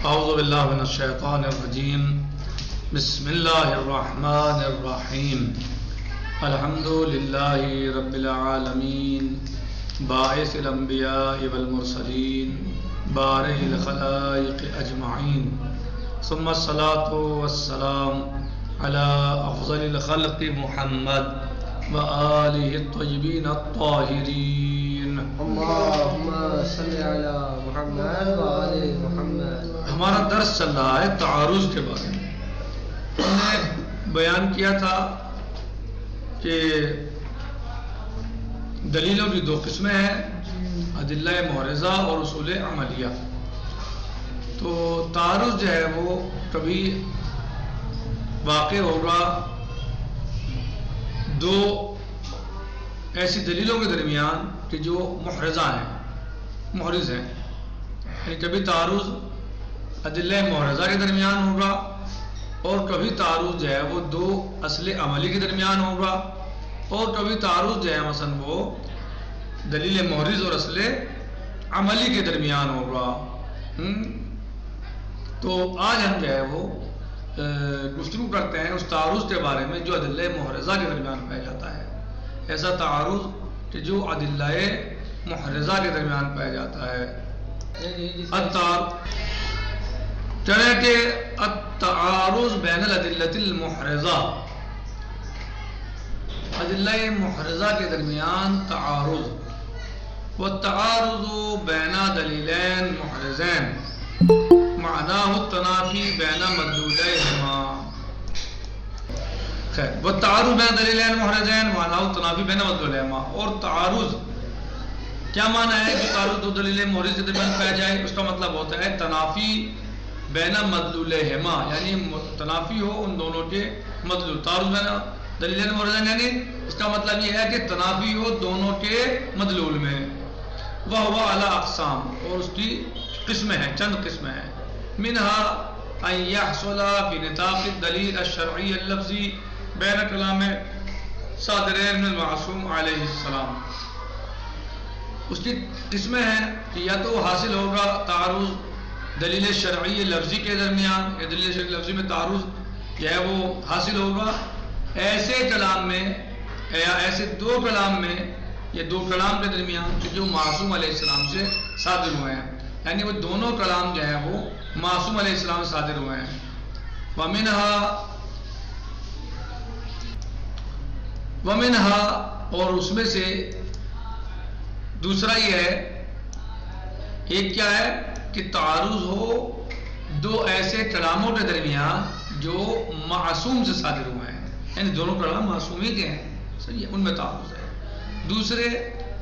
اعوذ باللہ من الشیطان الرجیم بسم اللہ الرحمن الرحیم الحمد للہ رب العالمین باعث الانبیاء والمرسلین بارئ الخلائق اجمعین ثم الصلاة والسلام علی افضل الخلق محمد وآلہ الطیبین الطاہرین اللہم صلی علی محمد وآل محمد۔ ہمارا درس چل رہا ہے تعارض کے بارے میں۔ ہم نے بیان کیا تھا کہ دلیلوں کی دو قسمیں ہیں، ادلہ محرزہ اور اصول عملیہ۔ تو تعارض جو ہے وہ کبھی واقع ہوگا دو ایسی دلیلوں کے درمیان کہ جو محرزہ ہیں، محرز ہیں، یعنی کبھی تعارض ادلہ محرزہ کے درمیان ہوگا اور کبھی تعارض جو ہے وہ دو اصل عملی کے درمیان ہوگا، اور کبھی تعارض جو ہے مثلا وہ دلیل محرز اور اصل عملی کے درمیان ہوگا۔ تو آج ہم جو ہے وہ گفتگو کرتے ہیں اس تعارض کے بارے میں جو ادلہ محرزہ کے درمیان پایا جاتا ہے، ایسا تعارض کہ جو ادلہ محرزہ کے درمیان پایا جاتا ہے۔ چلے کہ التعارض بین الادلۃ المحرزہ، ادلہ محرزہ کے درمیان تعارض، والتعارض بین دلیلین محرزین معناہ التنافی بین مدلولیہما۔ خیر، والتعارض بین دلیلین محرزین معناہ التنافی بین مدلولیہما، اور تعارض کیا معنی ہے کہ تعارض دو دلیل محرز کے درمیان پایا جائے؟ اس کا مطلب ہوتا ہے تنافی بین مدلولیہما، یعنی تنافی ہو ان دونوں کے مدلول۔ تعارض بین دلیلین محرزین یعنی اس کا مطلب یہ ہے کہ تنافی ہو دونوں کے مدلول میں۔ وَهُوَ عَلَىٰ أَقْسَامٍ، اور اس کی قسمیں ہیں، چند قسمیں ہیں۔ منها ان يحصل في نطاق الدلیل الشرعی اللفظی بین کلام صادرین من المعصوم علیہ السلام، اس کی قسمیں ہیں کہ یا تو حاصل ہوگا تعارض دلیل شرعی لفظی کے درمیان، یا دلیل شرعی لفظی میں تعارض جو ہے وہ حاصل ہوگا ایسے کلام میں، یا ایسے دو کلام میں، یا دو کلام کے درمیان جو معصوم علیہ السلام سے صادر ہوئے ہیں، یعنی وہ دونوں کلام جو ہیں وہ معصوم علیہ السلام سے صادر ہوئے ہیں۔ وَمِنْهَا، اور اس میں سے دوسرا یہ ہے، ایک کیا ہے کہ تعارض ہو دو ایسے کلاموں کے درمیان جو معصوم سے صادر ہوئے ہیں، یعنی دونوں کلام معصومی کے ہیں، صحیح ہے، ان میں تعارض ہے۔ دوسرے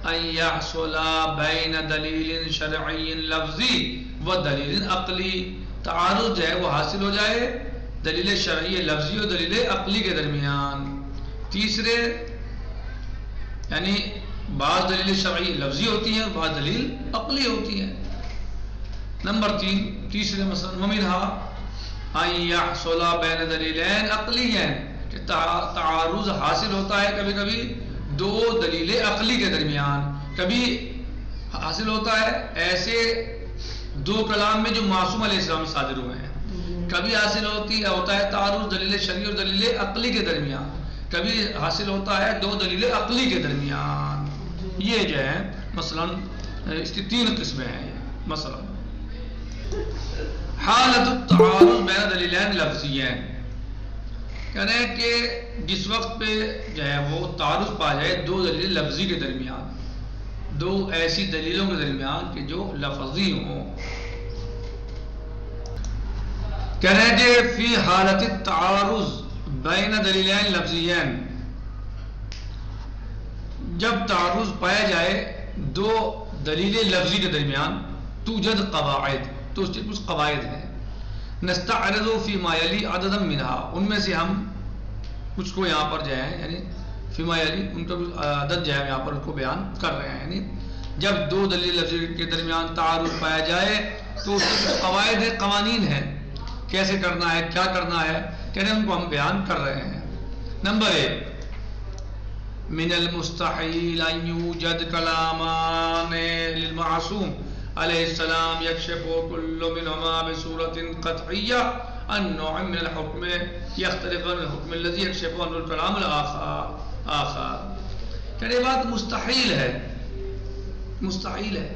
ان یحصل بین دلیل شرعی لفظی و دلیل عقلی، تعارض جو ہے وہ حاصل ہو جائے دلیل شرعی لفظی و دلیل عقلی کے درمیان۔ تیسرے یعنی بعض دلیل شرعی لفظی ہوتی ہیں، بعض دلیل عقلی ہوتی ہیں۔ نمبر تیسرے مثلا وَمِنْهَا أَن يَحْصُلَ بَيْنَ دَلِيلَيْنِ عَقْلِيَّيْنِ، کہ تعارض حاصل ہوتا ہے کبھی کبھی دو دلیل عقلی کے درمیان، کبھی حاصل ہوتا ہے ایسے دو کلام میں جو معصوم علیہ السلام صادر ہوئے ہیں، کبھی حاصل ہوتا ہے تعارض دلیل شرعی اور دلیل عقلی کے درمیان، کبھی حاصل ہوتا ہے دو دلیل عقلی کے درمیان۔ یہ جو ہے مثلا اس کی تین قسمیں ہیں۔ مثلا حالت التعارض بین دلیلین لفظیین، کہنے کہ جس وقت پہ جو ہے وہ تعارض پا جائے دو دلیل لفظی کے درمیان، دو ایسی دلیلوں کے درمیان کہ جو لفظی ہوں، کہنے کہ فی حالت التعارض بین دلیلین لفظیین، جب تعارض پایا جائے دو دلیل لفظی کے درمیان، توجد قواعد، تو اس کے کچھ قواعد ہیں۔ نستعرض فی ما یلی عددا منها، ان میں سے ہم کچھ کو یہاں پر جو ہے یعنی فی ما یلی ان کا عدد جو ہے یہاں پر ان کو بیان کر رہے ہیں۔ یعنی جب دو دلیل لفظی کے درمیان تعارض پایا جائے تو اس کے کچھ قواعد ہیں، قوانین ہیں، کیسے کرنا ہے، کیا کرنا ہے، کہنے ان کو ہم بیان کر رہے ہیں۔ نمبر 1، من المستحیل ان یوجد کلامان للمعصوم علیہ السلام یکشف کل منہما بصورت قطعیہ عن نوع من الحکم یختلف عن الحکم الذی یکشف عنہ الکلام الآخر. کہ یہ بات مستحیل ہے، مستحیل ہے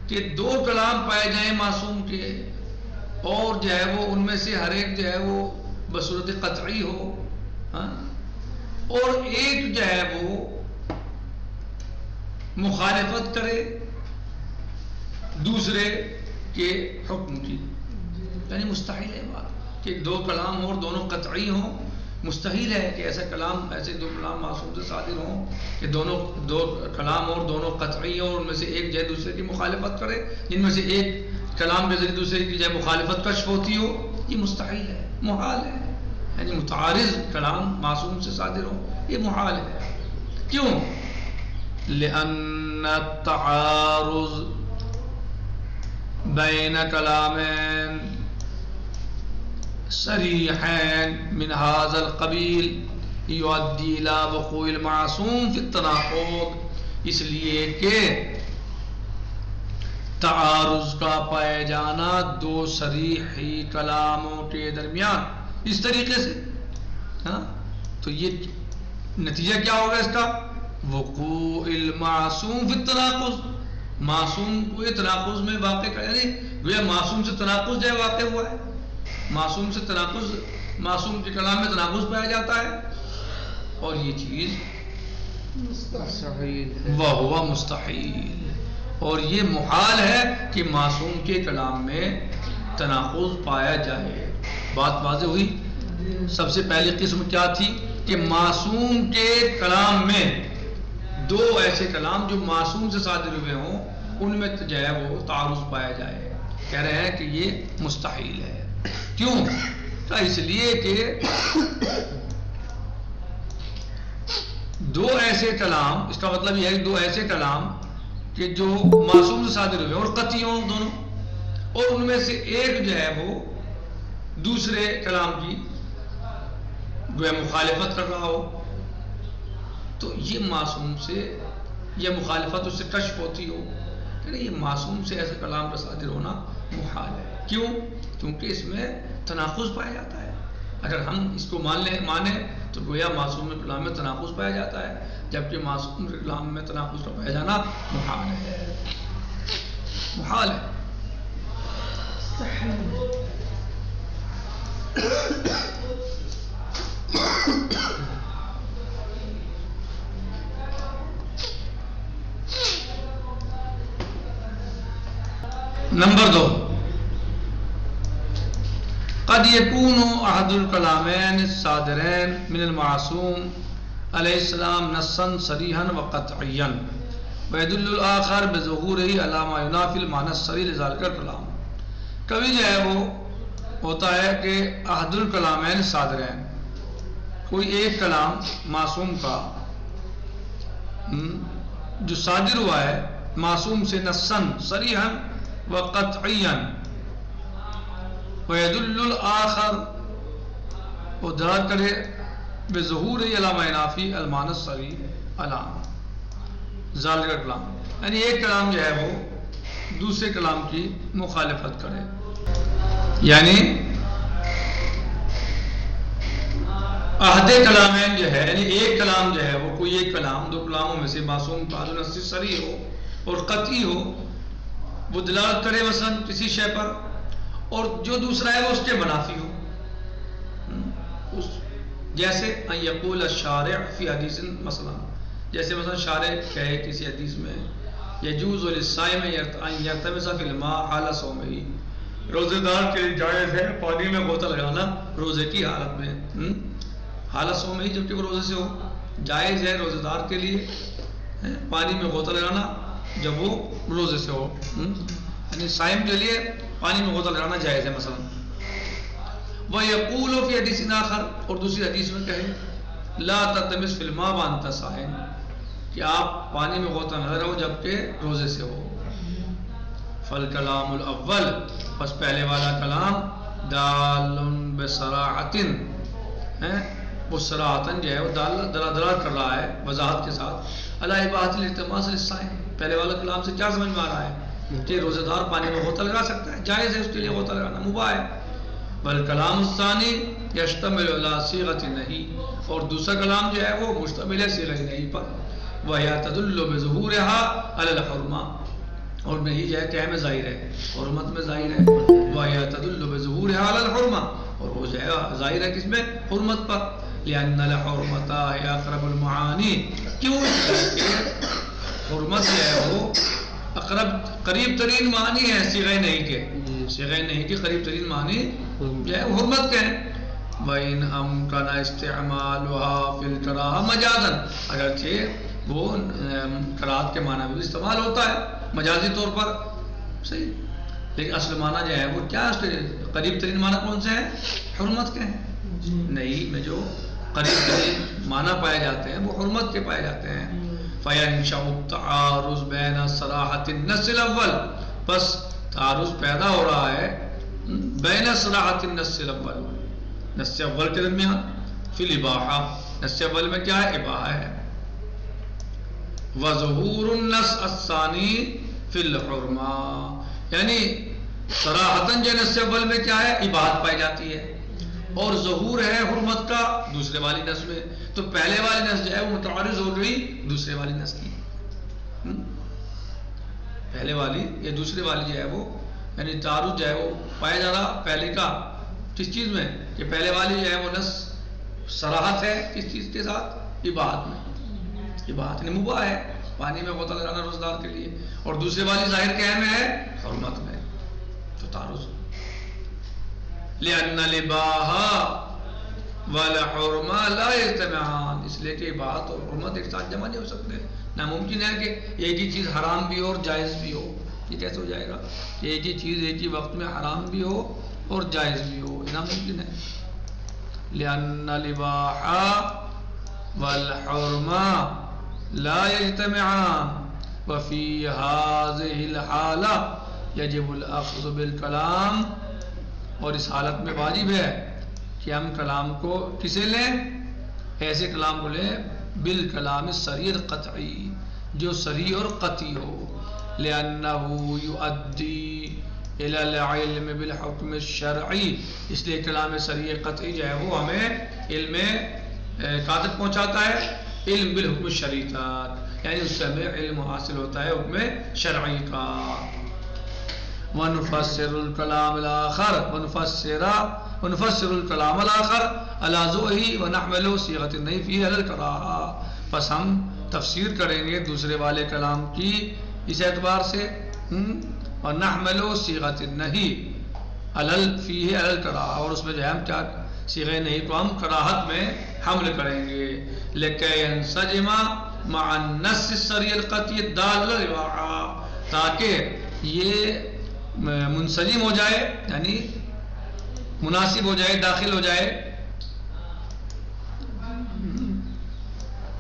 کہ دو کلام پائے جائیں معصوم کے اور جو ہے وہ ان میں سے ہر ایک جو ہے وہ بصورت قطعی ہو، اور ایک جو ہے وہ مخالفت کرے دوسرے کے حکم کی. یعنی مستحیل ہے بات کہ دو کلام اور دونوں قطعی ہوں. مستحیل ہے کہ ایسا کلام، ایسے دو کلام معصوم سے صادر ہوں کہ دو کلام اور دونوں قطعی ہوں، ان میں سے ایک جو ہے دوسرے کی مخالفت کرے، جن میں سے ایک کلام کے ذریعے دوسرے کی جو ہے مخالفت کشف ہوتی ہو. یہ مستحیل ہے، محال ہے. یعنی متعارض کلام معصوم سے صادر ہو، یہ محال ہے. کیوں؟ لأن التعارض بین کلامین صریحین من هذا القبیل یؤدی الى وقوع المعصوم فی التناقض. اس لیے کہ تعارض کا پائے جانا دو صریحی کلاموں کے درمیان اس طریقے سے، تو یہ نتیجہ کیا ہوگا اس کا؟ وقوع المعصوم فی التناقض. معصوم کو تناقض میں واقع کر، یعنی گویا معصوم سے تناقض جو ہے واقع ہوا ہے. معصوم سے تناقض، معصوم کے کلام میں تناقض پایا جاتا ہے، اور یہ چیز وہو مستحیل، اور یہ محال ہے کہ معصوم کے کلام میں تناقض پایا جائے. بات واضح ہوئی؟ سب سے پہلی قسم کیا تھی کہ معصوم کے کلام میں دو ایسے کلام جو معصوم سے صادر ہوئے ہوں ان میں جو ہے وہ تعارض پایا جائے. کہہ رہے ہیں کہ یہ مستحیل ہے. کیوں؟ اس لیے کہ دو ایسے کلام، اس کا مطلب یہ ہے کہ دو ایسے کلام کہ جو معصوم سے صادر ہوئے اور قطعی ہوں دونوں، اور ان میں سے ایک جو ہے وہ دوسرے کلام کی جو ہے مخالفت کر رہا ہو، تو یہ معصوم سے یہ مخالفت اس سے کشف ہوتی ہو، کہ یہ معصوم سے ایسے کلام کا صادر ہونا محال ہے. کیوں؟ کیونکہ اس میں تناقض پایا جاتا ہے. اگر ہم اس کو مانیں تو گویا معصوم کے کلام میں تناقض پایا جاتا ہے، جبکہ معصوم کے کلام میں تناقض کا پایا جانا محال ہے. محال ہے. نمبر 2، قد یکون احد الکلامین الصادرین من المعصوم علیہ السلام نصا صریحا وقطعیا ویدل الآخر بظہورہ علی ما ینافی المعنی الصریح لذالک الکلام. کبھی جو ہے وہ ہوتا ہے کہ احد الکلامین صادرین، کوئی ایک کلام معصوم کا جو صادر ہوا ہے معصوم سے نصا صریحا وقطعیا ویدل الآخر، وہ دلالت کرے بظہور علی ما ینافی المعنی الصریح علی ذالک الکلام. یعنی ایک کلام جو ہے وہ دوسرے کلام کی مخالفت کرے. یعنی عہد کلامین جو ہے، یعنی ایک کلام جو ہے وہ کوئی ایک کلام دو کلاموں میں سے معصوم کا جو نص صریح ہو اور قطعی ہو، وہ دلالت کرے مثلا کسی شے پر، اور جو دوسرا ہے وہ اس کے منافی ہو. جیسے ان یقول الشارع فی حدیث، جیسے مثلا شارع کہے کسی حدیث میں یجوز للصائم ان یغتمس فی الماء حال صومہ، روزے دار کے لیے جائز ہے پانی میں غوطہ لگانا روزے کی حالت میں، حالت صومہ جبکہ وہ روزے سے ہو. جائز ہے روزے دار کے لیے پانی میں غوطہ لگانا جب وہ روزے سے ہو، یعنی صائم کے لیے پانی میں غوطہ لگانا جائز ہے مثلا. وَيَقُولُ فِي حَدِيثٍ آخر، اور دوسری حدیث میں کہے لا تلتمس فی الماء وانت صائم، کہ آپ پانی میں غوطہ نہ لگاؤ جبکہ روزے سے ہو. فالکلام الاول، پس پہلے والا کلام دال بصراحۃ، وہ صراحتاً جو ہے وہ دلالت کر رہا ہے وضاحت کے ساتھ علی اباحۃ الالتماس للصائم. پہلے والا کلام سے کیا سمجھ میں آ رہا ہے کہ روزہ دار پانی میں غوطہ لگا سکتا ہے، جائز ہے اس کے لیے غوطہ لگانا، مباح ہے۔ بل کلام الثانی یشتمل علی صیغۃ النہی، اور دوسرا کلام جو ہے وہ مشتمل ہے صیغہ نہی پر، وَهِيَ تَدُلُّ بِظُهُورِهَا عَلَى الْحُرْمَةِ، اور نہیں جو ہے کہ میں ظاہر ہے، حرمت میں ظاہر ہے، وَهِيَ تَدُلُّ بِظُهُورِهَا عَلَى الْحُرْمَةِ، اور وہ جو ہے ظاہر ہے کس میں؟ حرمت پر، لِأَنَّ الْحُرْمَةَ هِيَ أَقْرَبُ الْمَعَانِي، کیوں؟ کہ حرمت جو ہے وہ قریب ترین معنی ہے صیغہ نہی کے، صیغہ نہی کے قریب ترین معنی جو ہے حرمت کے ہیں۔ وَإِنْ أَمْكَنَ اسْتِعْمَالُهَا فِي الْكَرَاهَةِ مَجَازًا، اگرچہ وہ کراہت کے معنی میں بھی استعمال ہوتا ہے مجازی طور پر، صحیح، لیکن اصل معنی جو ہے وہ کیا ہے، اس کے قریب ترین معنی کون سے ہیں؟ حرمت کے ہیں۔ نہیں میں جو قریب ترین معنی پائے جاتے ہیں وہ حرمت کے پائے جاتے ہیں۔ فَيَنْشَأُ التَّعَارُضُ بَيْنَ صَرَاحَةِ النَّصِّ الْأَوَّلِ، بس تعارض پیدا ہو رہا ہے بین صراحۃ النص الاول، نص اول کے درمیان، فی الاباحہ، نص اول میں کیا ہے؟ اباحہ ہے، وظہور النص الثانی فی الحرمہ، یعنی صراحتاً جو نص اول میں کیا ہے؟ اباحت پائی جاتی ہے، اور ظہور ہے حرمت کا دوسرے والی نص میں، تو پہلے والی نص جو ہے وہ متعارض ہو گئی دوسرے والی نص کی، پہلے والی یا دوسرے والی جو ہے وہ یعنی تعارض جو ہے وہ پایا جا رہا پہلے کا کس چیز میں، کہ پہلے والی جو ہے وہ نص صراحت ہے کس چیز کے ساتھ؟ اباحت میں، اباحت یعنی مباح ہے پانی میں غوطہ لگانا روزدار کے لیے، اور دوسرے والی ظاہر کیا میں ہے؟ حرمت میں، تو تعارض۔ لِأَنَّ الْإِبَاحَةَ وَالْحُرْمَةَ لَا يَجْتَمِعَانِ، اس لیے کہ اباحت اور حرمت ایک ساتھ جمع نہیں ہو سکتے، ناممکن ہے کہ ایک ہی چیز حرام بھی ہو اور جائز بھی ہو، یہ کیسے ہو جائے گا کہ ایک ہی چیز ایک ہی وقت میں حرام بھی ہو اور جائز بھی ہو، یہ ناممکن ہے۔ لِأَنَّ الْإِبَاحَةَ وَالْحُرْمَةَ لَا يَجْتَمِعَانِ وَفِي هَذِهِ الْحَالَةِ يَجِبُ الْأَخْذُ بِالْكَلَامِ، اور اس حالت میں واجب ہے کہ ہم کلام کو کسے لیں؟ ایسے کلام کو لیں بالکلام الصریح القطعی، جو صریح اور قطعی ہو، لِأَنَّهُ يُؤَدِّي إِلَى الْعِلْمِ بِالْحُكْمِ الشَّرْعِي، اس لیے کلام صریح قطعی جو ہے وہ ہمیں علم کہاں تک پہنچاتا ہے؟ علم بالحکم الشرعی تک، یعنی اس سے ہمیں علم حاصل ہوتا ہے حکم شرعی کا۔ وَنُفَسِّرُ الْكَلَامَ الْآخَرَ وَنُفَسِّرُ الْكَلَامَ الْآخَرَ عَلَى ذُوِّهِ وَنَحْمِلُ صِيغَةَ النَّهْيِ فِيهِ عَلَى الْكَرَاهَةِ، بس ہم تفسیر کریں گے دوسرے والے کلام کی اس اعتبار سے، وَنَحْمِلُ صِيغَةَ النَّهْيِ فِيهِ عَلَى الْكَرَاهَةِ، اور اس میں جو ہے ہم کیا صیغہ نہی کو ہم کراہت میں حمل کریں گے، لِكَيْ يَنْسَجِمَ مَعَ النَّصِّ الصَّرِيحِ الْقَطْعِيِّ الدَّالِّ عَلَى الْإِبَاحَةِ، تاکہ یہ منسجم ہو جائے یعنی مناسب ہو جائے، داخل ہو جائے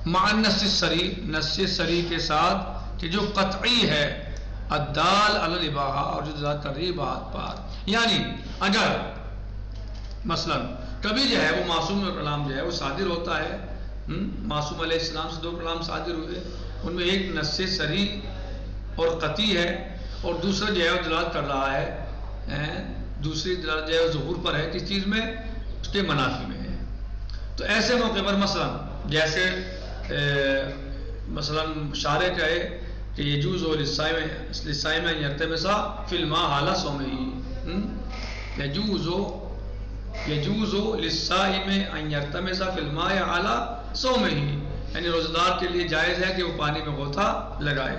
مع النص الصریح، نص صریح کے ساتھ کہ جو قطعی ہے، الدال علی الاباحہ، اور جو دلالت کر رہی ہے اباحت پر، یعنی اگر مثلا کبھی جو ہے وہ معصوم کلام جو ہے وہ صادر ہوتا ہے، معصوم علیہ السلام سے دو کلام صادر ہوئے، ان میں ایک نص صریح اور قطعی ہے، اور دوسرا جو ہے وہ دلالت کر رہا ہے، دوسری دلالت جو ہے وہ ظہور پر ہے کس چیز میں؟ اس کے منافی میں ہے، تو ایسے موقع پر مثلا جیسے مثلا شارع کہے کہ یجوز للصائم ان یلتمس فی الماء حال صومہ، یجوز للصائم ان یلتمس فی الماء حال صومہ، یعنی روزہ دار کے لیے جائز ہے کہ وہ پانی میں غوطہ لگائے،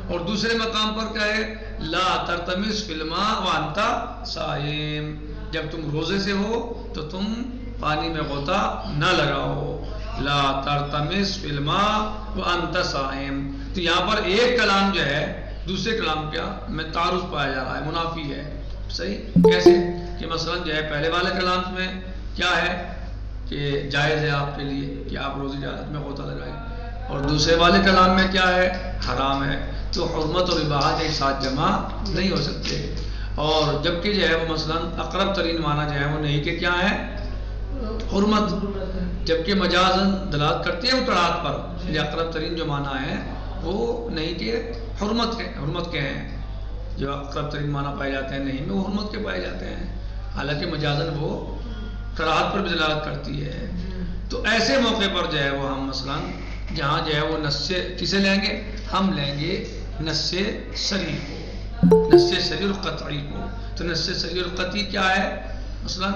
اور دوسرے مقام پر کہے لا ترتمس فی الماء وانت صائم، جب تم روزے سے ہو تو تم پانی میں غوطہ نہ لگاؤ، لا ترتمس فی الماء وانت صائم، تو یہاں پر ایک کلام جو ہے دوسرے کلام کیا میں تعارض پایا جا رہا ہے، منافی ہے، صحیح، کیسے کہ مثلا جو ہے پہلے والے کلام میں کیا ہے کہ جائز ہے آپ کے لیے کہ آپ روزے کی حالت میں غوطہ لگائیں، اور دوسرے والے کلام میں کیا ہے؟ حرام ہے، تو حرمت اور اباحت ایک ساتھ جمع نہیں ہو سکتے، اور جبکہ جو ہے وہ مثلا اقرب ترین معنی جو ہے وہ نہیں کہ کیا ہے؟ حرمت، جبکہ مجازن دلالت کرتی ہے وہ کراہت پر، یہ اقرب ترین جو معنی ہے وہ نہیں کہ حرمت کے ہیں، جو اقرب ترین معنی پائے جاتے ہیں نہیں میں وہ حرمت کے پائے جاتے ہیں، حالانکہ مجازن وہ کراہت پر بھی دلالت کرتی ہے۔ تو ایسے موقع پر جو ہے وہ ہم مثلاً جہاں جو ہے وہ نص سے کسے لیں گے؟ ہم لیں گے نص صریح کو، نص صریح القطعی کو۔ تو نص صریح القطعی کیا ہے؟ مثلاً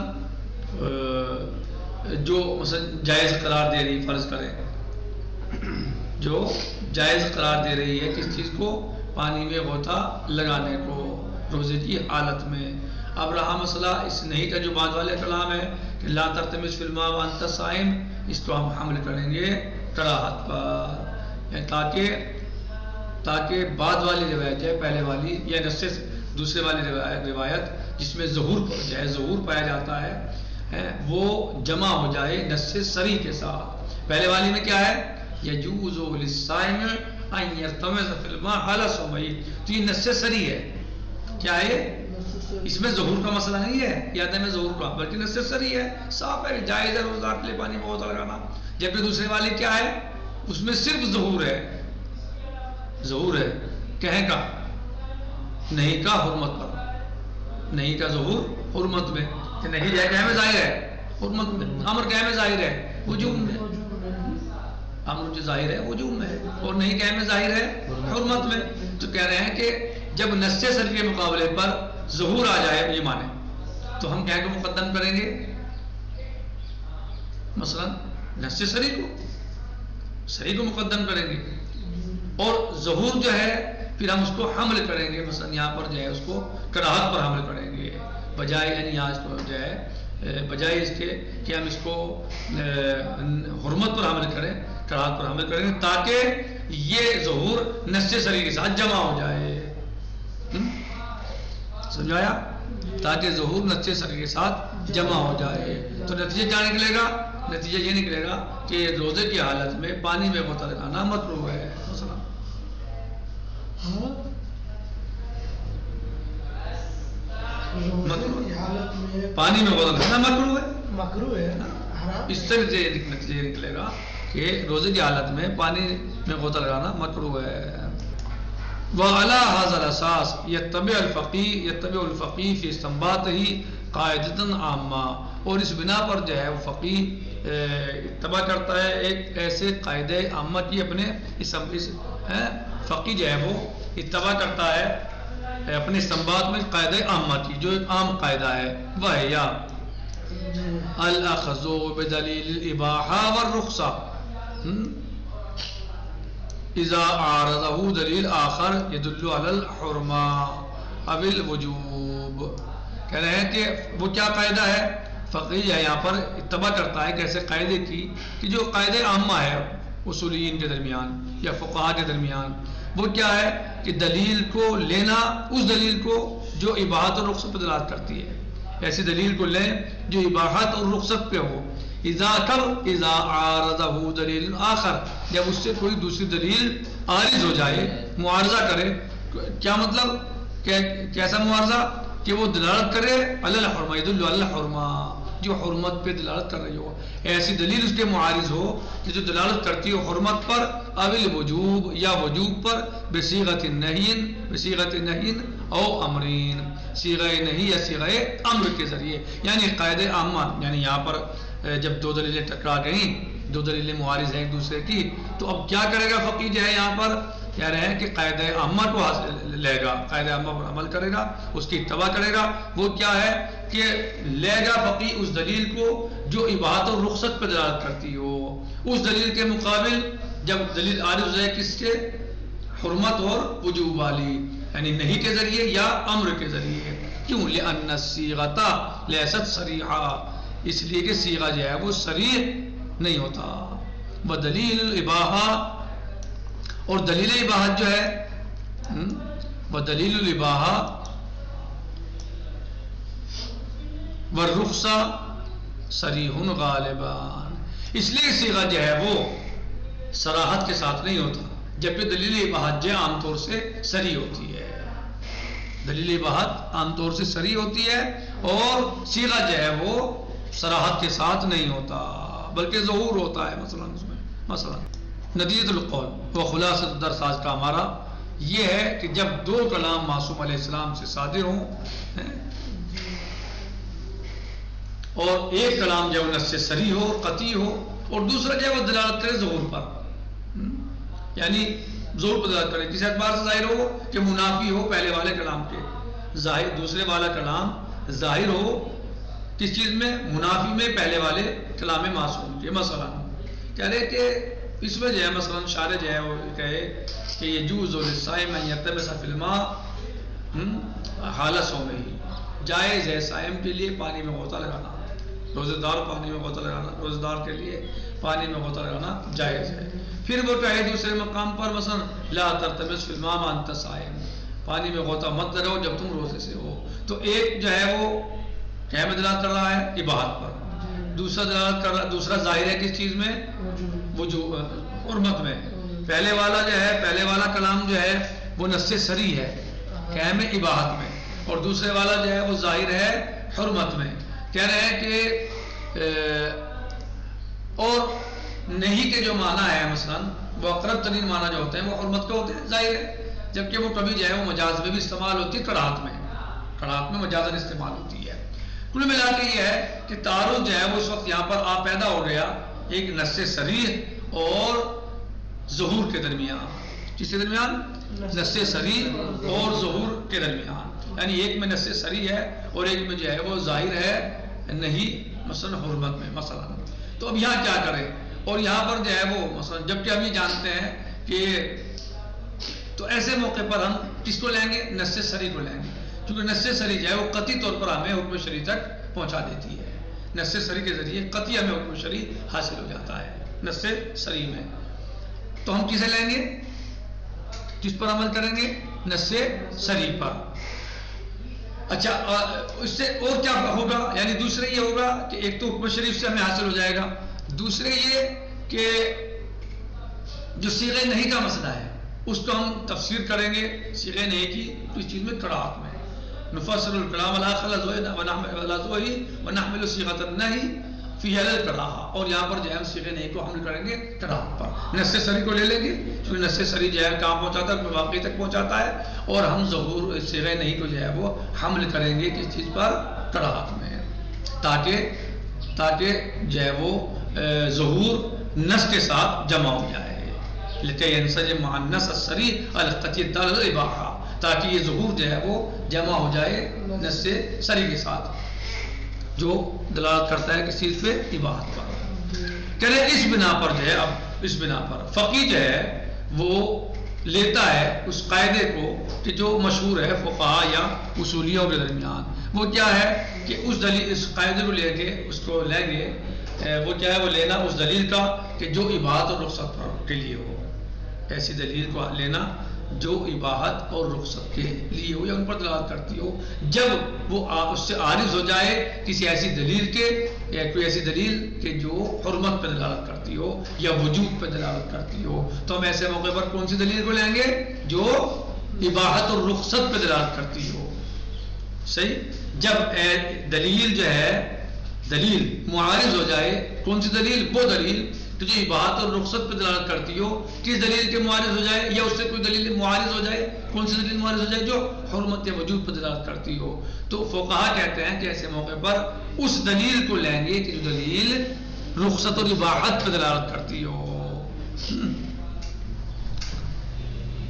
جو مثلا جائز قرار دے رہی، فرض کریں جو جائز قرار دے رہی ہے کس چیز کو؟ پانی میں غوطہ لگانے کو روزے کی حالت میں۔ اب رہا مسئلہ اس نہیں کا جو بعد والے کلام ہے کہ لا ترتمس فی الماء وانت صائم، اس کو ہم حمل کریں گے کراہت پر، تاکہ بعد والی روایت ہے پہلے والی یا نص دوسرے والی روایت جس میں ظہور جو ہے ظہور پایا جاتا ہے وہ جمع ہو جائے نص صریح کے ساتھ۔ پہلے والی میں کیا ہے؟ یجوز للصائم ان یرتمس فی الماء حال صومہ، تو یہ نص صریح ہے۔ کیا ہے؟ اس میں ظہور کا مسئلہ نہیں ہے یا عدم ظہور کا، بلکہ نص صریح ہے، صاف ہے، جائز ہے روزہ کے لیے پانی میں غوطہ لگانا۔ جبکہ دوسرے والی کیا ہے؟ اس میں صرف ظہور ہے، ظہور ہے کہیں کا، نہیں کا حرمت پر، نہیں کا ظہور حرمت میں، کہ نہیں ہے کہیں میں ظاہر ہے حرمت میں، امر کہیں میں ظاہر ہے وجوب میں، امر جو ظاہر ہے وجوب میں ہے، اور نہیں کہیں میں ظاہر ہے حرمت میں۔ تو کہہ رہے ہیں کہ جب نص صریح کے مقابلے پر ظہور آ جائے یہ معنی تو ہم کہیں کو مقدم کریں گے؟ مثلا نص صریح کو مقدم کریں گے، اور ظہور جو ہے پھر ہم اس کو حمل کریں گے، مثلا یہاں پر جو ہے اس کو کراہت پر حمل کریں گے، بجائے یعنی یہاں اس کو جو ہے بجائے اس کے کہ ہم اس کو حرمت پر حمل کریں، کراہت پر حمل کریں گے تاکہ یہ ظہور نص صریح کے ساتھ جمع ہو جائے۔ سمجھایا؟ تاکہ ظہور نص صریح کے ساتھ جمع ہو جائے۔ تو نتیجہ کیا نکلے گا؟ نتیجہ یہ نکلے گا کہ روزے کی حالت میں پانی میں غوطہ لگانا مکروہ ہے، مثلا پانی میں غوطہ لگانا مکروہ ہے۔ اس سے نتیجہ یہ نکلے گا کہ روزے کی حالت میں پانی میں غوطہ لگانا مکروہ ہے۔ وعلى هذا الاساس يتبع الفقيه في استنباطه قاعدة عامة، اور اس بنا پر جو ہے وہ فقیہ اتباع کرتا ہے ایک ایسے قاعدہ عامہ کی، اپنے فقیہ جو ہے وہ اتباع کرتا ہے اپنے استنباط میں قاعدہ عامہ کی، جو ایک عام قاعدہ ہے، وہ ہے یا الاخذ بدلیل الاباحہ والرخصہ اذا عارضه دلیل آخر يدل على الحرمہ او الوجوب۔ کہہ رہے ہیں کہ وہ کیا قاعدہ ہے؟ فقیہ ہے یہاں پر اتباع کرتا ہے کہ ایسے قاعدے کی کہ جو قاعدہ عامہ ہے اصولین کے درمیان یا فقہاء کے درمیان، وہ کیا ہے کہ دلیل کو لینا، اس دلیل کو جو اباحت اور رخصت پہ دلالت کرتی ہے، ایسی دلیل کو لیں جو اباحت اور رخصت پہ ہو۔ اذا عارضه دلیل آخر، جب اس سے کوئی دوسری دلیل عارض ہو جائے، معارضہ کرے۔ کیا مطلب؟ کیسا معارضہ؟ کہ وہ دلالت کرے علی الحرمہ، یدل علی الحرمہ، جو حرمت پہ دلالت کر رہی ہو، ایسی دلیل اس کے معارض ہو کہ جو دلالت کرتی ہو حرمت پر، او الوجوب یا وجوب پر، بصیغۃ نہی او امرین، صیغہ نہی یا صیغہ امر کے ذریعے، یعنی قاعدہ عامہ، یعنی یہاں پر جب دو دلیلیں ٹکرا گئیں، دو دلیلیں معارض ہیں ایک دوسرے کی، تو اب کیا کرے گا فقیہ جو ہے یہاں پر؟ کہہ رہے ہیں کہ قاعدہ عامہ کو لے گا، قاعدہ عامہ پر عمل کرے گا، اس کی اتباع کرے گا۔ وہ کیا ہے کہ لے گا فقیہ اس دلیل کو جو اباحت اور رخصت پہ دلالت کرتی ہو، اس دلیل کے مقابل جب دلیل عارض ہے کس کے؟ حرمت اور وجوب والی، یعنی نہیں کے ذریعے یا امر کے ذریعے۔ کیوں؟ لأن الصیغۃ لیست صریحہ، اس لیے کہ صیغہ جو ہے وہ صریح نہیں ہوتا۔ بدلیل الاباحہ، اور دلیل اباحت جو ہے بدلیل الاباحہ والرخصہ صریح غالباً، اس لیے صیغہ جو ہے وہ صراحت کے ساتھ نہیں ہوتا، جبکہ دلیل اباحت جو عام طور سے صریح ہوتی ہے، دلیل اباحت عام طور سے صریح ہوتی ہے، اور صیغہ جو ہے وہ صراحت کے ساتھ نہیں ہوتا بلکہ ظہور ہوتا ہے، مثلا اس میں مثلا نتیجۃ القول و خلاصۃ الدرس آج کا ہمارا یہ ہے کہ جب دو کلام معصوم علیہ السلام سے صادر ہوں اور ایک کلام جو نص صریح ہو قطعی ہو اور دوسرا جو ہے وہ دلالت کرے ظہور پر، یعنی ظہور پر دلالت کرے، کس اعتبار سے ظاہر ہو کہ منافی ہو پہلے والے کلام کے، ظاہر دوسرے والا کلام ظاہر ہو کس چیز میں، منافی میں پہلے والے کلام معصوم کے۔ مثلا کہہ رہے کہ اس میں جو ہے مثلا شارح جو ہے وہ کہے کہ یجوز للصائم ان یلتمس فی الماء حال صومہ، جائز ہے صائم کے لیے پانی میں غوطہ لگانا، روزے دار پانی میں غوطہ لگانا، روزے دار کے لیے پانی میں غوطہ لگانا جائز ہے۔ پھر وہ کہے دوسرے مقام پر مثلا لا تلتمس فی الماء وانت صائم، پانی میں غوطہ مت لگاؤ جب تم روزے سے ہو۔ تو ایک جو ہے وہ کیا میں دلالت کر رہا ہے، اباحت پر، دوسرا دلالت کر رہا، دوسرا ظاہر ہے کس چیز میں، حرمت میں۔ پہلے والا جو ہے، پہلے والا کلام جو ہے وہ نص صریح ہے کیا میں، اباحت میں، اور دوسرے والا جو ہے وہ ظاہر ہے حرمت میں۔ کہہ رہے ہیں کہ اور نہیں کے جو معنی ہے مثلا وہ اقرب ترین معنی جو ہوتے ہیں وہ حرمت کے ہوتے ہیں، ظاہر ہے، جبکہ وہ کبھی جو ہے وہ مجاز میں بھی استعمال ہوتی ہے، کراہت میں مجازن استعمال ہوتی ہے۔ کل ملا کے یہ ہے کہ تعارض جو ہے وہ اس وقت یہاں پر پیدا ہو گیا ایک نص صریح اور ظہور کے درمیان، کس کے درمیان، نص صریح اور ظہور کے درمیان، یعنی ایک میں نص صریح ہے اور ایک میں جو ہے وہ ظاہر ہے نہیں، مثلا حرمت میں مثلا۔ تو اب یہاں کیا کریں، اور یہاں پر جو ہے وہ مثلا جبکہ ہم یہ جانتے ہیں کہ تو ایسے موقع پر ہم کس کو لیں گے، نص صریح کو لیں گے، کیونکہ نص صریح جو ہے وہ قطعی طور پر ہمیں حکم شرعی تک پہنچا دیتی ہے، نص صریح کے ذریعے قطعی ہمیں حکم شرعی حاصل ہو جاتا ہے نص صریح میں۔ تو ہم کسے لیں گے، کس پر عمل کریں گے، نص صریح پر۔ اچھا اس سے اور کیا ہوگا، یعنی دوسرے یہ ہوگا کہ ایک تو حکم شریف سے ہمیں حاصل ہو جائے گا، دوسرے یہ کہ جو صیغہ نہیں کا مسئلہ ہے اس کو ہم تفسیر کریں گے صیغہ نہیں کی، تو اس چیز میں کراہت میں نفسر الکلام ونحمل صیغۃ النہی فی الکراہہ، اور یہاں پر جو ہے ہم صیغہ نہیں کو حمل کریں گے کراہت پر، نص صریح کو لے لیں گے کیونکہ نص صریح جو ہے کہاں پہنچاتا ہے، واقعی تک پہنچاتا ہے، اور ہم ظہور صیغہ نہیں کو جو ہے وہ حمل کریں گے کس چیز پر، کراہت میں، تاکہ جو ہے وہ ظہور نص کے ساتھ جمع ہو جائے، لکہ ینسجم مع النص الصریح القطعی الدال علی الاباحہ، تاکہ یہ ظہور جو ہے وہ جمع ہو جائے نص صریح کے ساتھ جو دلالت کرتا ہے کس چیز پہ، اباحت پر۔ کہتے ہیں اس بنا پر جو ہے، اب اس بنا پر فقیہ جو ہے وہ لیتا ہے اس قاعدے کو کہ جو مشہور ہے فقہاء یا اصولیوں کے درمیان، وہ کیا ہے کہ اس قاعدے کو لے کے اس کو لیں گے، وہ کیا ہے، وہ لینا اس دلیل کا کہ جو اباحت اور رخصت کے لیے ہو، ایسی دلیل کو لینا جو اباحت اور رخصت کے لیے ہو یا ان پر دلالت کرتی ہو، جب وہ اس سے عارض ہو جائے کسی ایسی دلیل کے، یا کوئی ایسی دلیل کہ جو حرمت پہ دلالت کرتی ہو یا وجوب پہ دلالت کرتی ہو، تو ہم ایسے موقع پر کون سی دلیل کو لیں گے، جو اباحت اور رخصت پہ دلالت کرتی ہو، صحیح۔ جب دلیل جو ہے، دلیل معارض ہو جائے، کون سی دلیل، وہ دلیل تو جو اباحت اور رخصت پہ دلالت کرتی ہو، کس دلیل کے معارض ہو جائے، یا اس سے کوئی دلیل معارض ہو جائے، کون سی دلیل معارض ہو جائے، جو حرمت یا وجوب پہ دلالت کرتی ہو، تو فقہا کہتے ہیں کہ ایسے موقع پر اس دلیل کو لیں گے کہ جو دلیل رخصت اور اباحت پہ دلالت کرتی ہو۔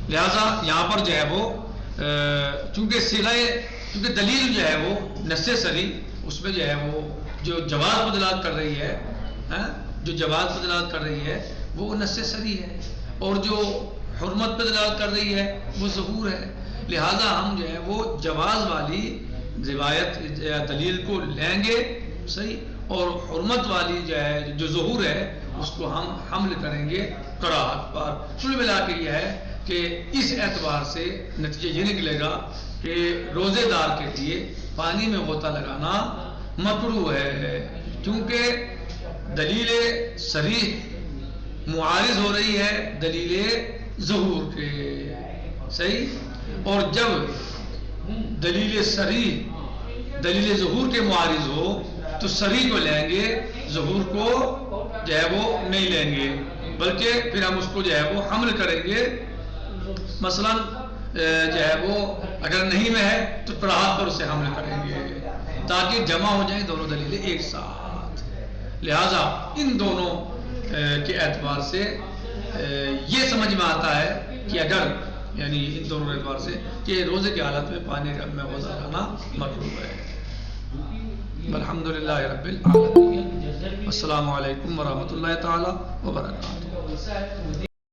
لہذا یہاں پر جو ہے وہ چونکہ دلیل جو ہے وہ نص صریح، اس میں جو ہے وہ جو جواز پہ دلالت کر رہی ہے، جو جواز پہ دلالت کر رہی ہے وہ نص صریح ہے، اور جو حرمت پہ دلالت کر رہی ہے وہ ظہور ہے، لہذا ہم جو ہے وہ جواز والی روایت یا دلیل کو لیں گے، صحیح، اور حرمت والی جو ہے جو ظہور ہے اس کو ہم حمل کریں گے کراہت پر۔ کل ملا کے یہ ہے کہ اس اعتبار سے نتیجہ یہ نکلے گا کہ روزے دار کے لیے پانی میں غوطہ لگانا مکروہ ہے، کیونکہ دلیل صریح معارض ہو رہی ہے دلیل ظہور کے، صحیح، اور جب دلیل صریح دلیل ظہور کے معارض ہو تو صریح کو لیں گے، ظہور کو جو ہے وہ نہیں لیں گے، بلکہ پھر ہم اس کو جو ہے وہ حمل کریں گے مثلاً جو ہے وہ اگر نہیں میں ہے تو پڑھا پر اسے حمل کریں گے تاکہ جمع ہو جائیں دونوں دلیلیں ایک ساتھ. لہٰذا ان دونوں کے اعتبار سے یہ سمجھ میں آتا ہے کہ اگر یعنی ان دونوں اعتبار سے کہ روزے کی حالت میں پانی میں غسل کرنا مطلوب ہے. الحمدللہ رب العالمین. السلام علیکم ورحمۃ اللہ تعالی وبرکاتہ.